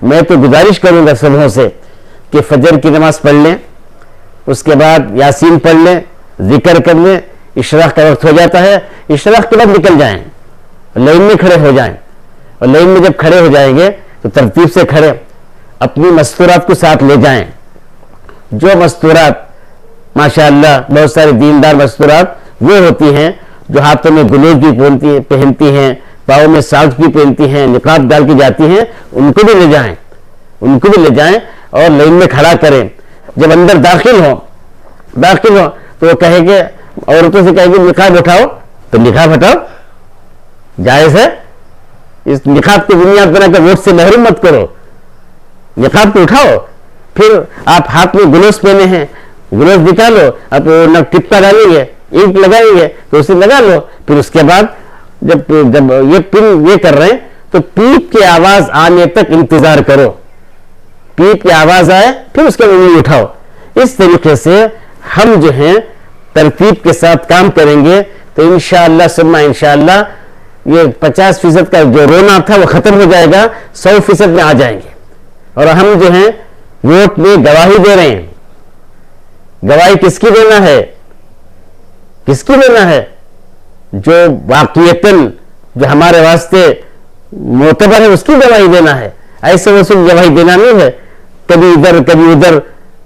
میں تو گزارش کروں گا سبھوں سے کہ فجر کی نماز پڑھ لیں, اس کے بعد یاسین پڑھ لیں, ذکر کر لیں, اشراق کا وقت ہو جاتا ہے, اشراق کے بعد نکل جائیں, لائن میں کھڑے ہو جائیں, اور لائن میں جب کھڑے ہو جائیں گے تو ترتیب سے کھڑے, اپنی مستورات کو ساتھ لے جائیں. جو مستورات ماشاءاللہ بہت سارے دیندار مستورات وہ ہوتی ہیں جو ہاتھوں میں گلوز بھی پہنتی ہیں, پاؤں میں ساکس بھی پہنتی ہیں, نقاب ڈال کے جاتی ہیں, ان کو بھی لے جائیں, ان کو بھی لے جائیں اور لائن میں کھڑا کریں. جب اندر داخل ہو تو وہ کہے گے, عورتوں سے کہے گی نقاب اٹھاؤ, تو نقاب ہٹاؤ, جائز ہے. اس نقاب کی بنیاد بنا کر ووٹ سے محروم مت کرو, نقاب کو اٹھاؤ. پھر آپ ہاتھ میں گلوز پہنے ہیں, گلوز نکالو, اب ٹپا ڈالیں گے, انک لگائیں گے تو اسے لگا لو. پھر اس کے بعد جب یہ پن یہ کر رہے ہیں تو پیپ کی آواز آنے تک انتظار کرو, پیپ کی آواز آئے پھر اس کے انگلی اٹھاؤ. اس طریقے سے ہم جو ہیں ترتیب کے ساتھ کام کریں گے تو انشاءاللہ ثم انشاءاللہ یہ 50% کا جو رونا تھا وہ ختم ہو جائے گا, 100% میں آ جائیں گے. اور ہم جو ہیں ووٹ میں گواہی دے رہے ہیں. گواہی کس کی دینا ہے, کس کی دینا ہے؟ جو واقعیتاً جو ہمارے واسطے معتبر ہے اس کی گواہی دینا ہے. ایسے وصول گواہی دینا نہیں ہے کبھی ادھر کبھی ادھر,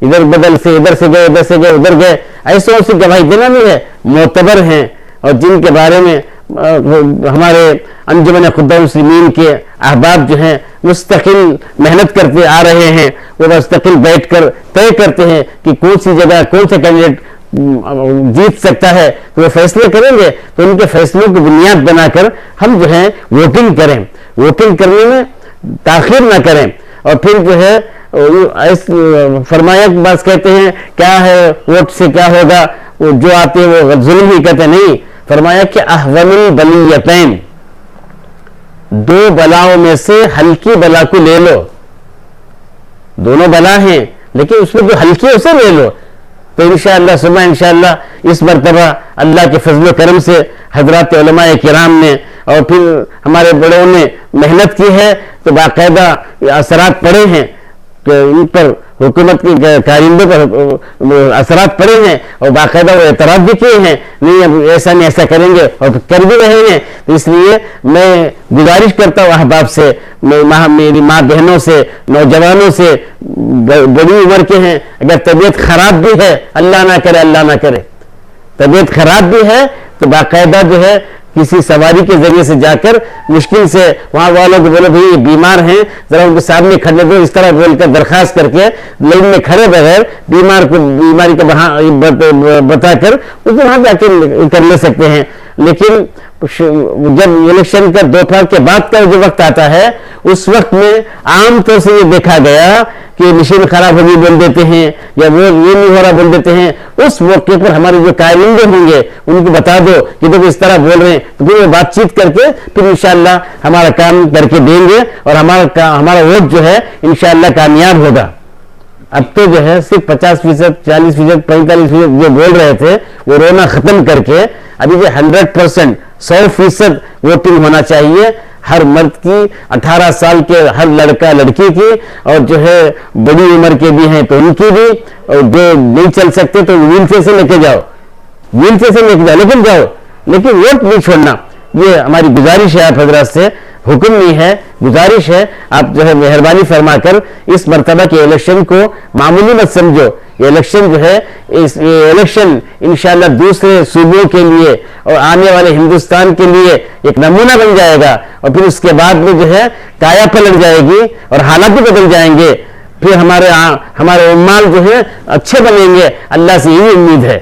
ادھر بدل سے ادھر سے گئے, ادھر سے گئے ادھر گئے, ایسے وصول گواہی دینا نہیں ہے. معتبر ہیں اور جن کے بارے میں ہمارے انجمن خدام المسلمین کے احباب جو ہیں مستقل محنت کرتے آ رہے ہیں, وہ مستقل بیٹھ کر طے کرتے ہیں کہ کون سی جگہ کون سا کینڈیڈیٹ جیت سکتا ہے, تو وہ فیصلے کریں گے. تو ان کے فیصلوں کی بنیاد بنا کر ہم جو ہے ووٹنگ کریں, ووٹنگ کرنے میں تاخیر نہ کریں. اور پھر جو ہے فرمایا بات کہتے ہیں کیا ہے ووٹ سے کیا ہوگا, جو آتے ہیں وہ ظلم ہی کہتے نہیں. فرمایا کہ احون البلیتین, دو بلاؤں میں سے ہلکی بلا کو لے لو. دونوں بلا ہیں لیکن اس میں جو ہلکی ہے اسے لے لو. تو انشاءاللہ ثم انشاءاللہ اس مرتبہ اللہ کے فضل و کرم سے حضرات علماء کرام نے اور پھر ہمارے بڑوں نے محنت کی ہے تو باقاعدہ اثرات پڑے ہیں کہ ان پر حکومت کی کارندوں پر اثرات پڑے ہیں اور باقاعدہ وہ اعتراف بھی کیے ہیں, نہیں اب ایسا نہیں ایسا کریں گے, اور کر بھی رہے ہیں. تو اس لیے میں گزارش کرتا ہوں احباب سے, میری ماں بہنوں سے, نوجوانوں سے, بڑی عمر کے ہیں, اگر طبیعت خراب بھی ہے, اللہ نہ کرے طبیعت خراب بھی ہے تو باقاعدہ جو ہے کسی سواری کے ذریعے سے جا کر مشکل سے وہاں والوں کو بولو بھائی یہ بیمار ہیں, ذرا ان کے سامنے کھڑے دو, اس طرح بول کر درخواست کر کے لائن میں کھڑے بغیر بیمار کو بیماری کا بتا کر اس وہاں جا کے کر لے سکتے ہیں. لیکن جب الیکشن کا دوپہر کے بعد کا جو وقت آتا ہے اس وقت میں عام طور سے یہ دیکھا گیا کہ مشین خراب ہوگی بول دیتے ہیں یا وہ یہ نہیں ہو رہا بول دیتے ہیں. اس موقع پر ہمارے جو قائمندے ہوں گے ان کو بتا دو کہ دیکھو اس طرح بول رہے ہیں, تو پھر وہ بات چیت کر کے پھر انشاءاللہ ہمارا کام کر کے دیں گے اور ہمارا ووٹ جو ہے انشاءاللہ کامیاب ہوگا. اب تو جو ہے صرف 50%, 40%, 45% جو بول رہے تھے وہ رونا ختم کر کے ابھی جو 100%, 100% ووٹنگ ہونا چاہیے. ہر مرد کی, 18 سال کے ہر لڑکا لڑکی کی, اور جو ہے بڑی عمر کے بھی ہیں تو ان کی بھی, اور جو نہیں چل سکتے تو ویل چیئر سے لے کے جاؤ, ویل چیئر سے لے کے جاؤ, لیکن جاؤ, لیکن ووٹ نہیں چھوڑنا. یہ ہماری گزارش ہے آپ حضرات سے, حکم نہیں ہے, گزارش ہے. آپ جو ہے مہربانی فرما کر اس مرتبہ کے الیکشن کو معمولی مت سمجھو. یہ الیکشن جو ہے یہ الیکشن انشاءاللہ دوسرے صوبوں کے لیے اور آنے والے ہندوستان کے لیے ایک نمونہ بن جائے گا, اور پھر اس کے بعد میں جو ہے کایا پلٹ جائے گی اور حالات بھی بدل جائیں گے. پھر ہمارے عمال جو ہے اچھے بنیں گے, اللہ سے یہی امید ہے.